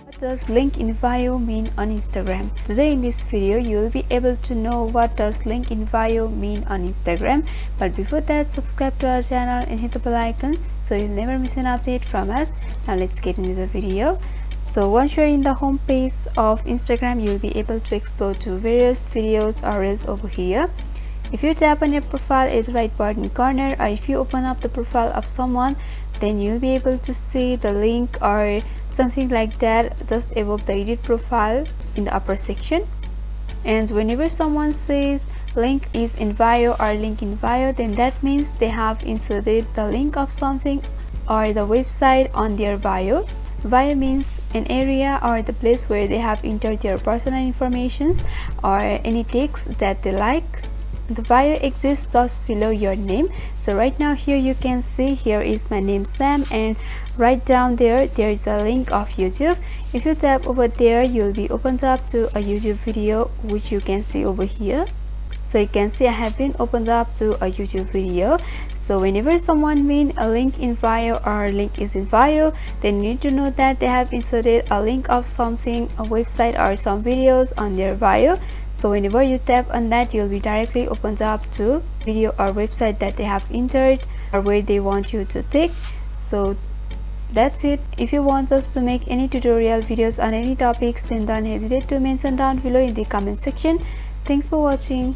What does link in bio mean on Instagram? Today in this video you will be able to know what does link in bio mean on Instagram. But before that, subscribe to our channel and hit the bell icon so you'll never miss an update from us. Now let's get into the video. So once you're in the home page of Instagram, you'll be able to explore to various videos or reels over here. If you tap on your profile at the right bottom corner, or if you open up the profile of someone, then you'll be able to see the link or something like that just above the edit profile in the upper section. And whenever someone says link is in bio or link in bio, then that means they have inserted the link of something or the website on their bio. Bio means an area or the place where they have entered their personal informations or any text that they like. The bio exists just below your name. So right now here you can see here is my name Sam, and right down there is a link of YouTube. If you tap over there, you'll be opened up to a YouTube video which you can see over here. So you can see I have been opened up to a YouTube video. So whenever someone means a link in bio or link is in bio, then you need to know that they have inserted a link of something, a website or some videos on their bio. So whenever you tap on that, you'll be directly opened up to video or website that they have entered or where they want you to take. So that's it. If you want us to make any tutorial videos on any topics, then don't hesitate to mention down below in the comment section. Thanks for watching.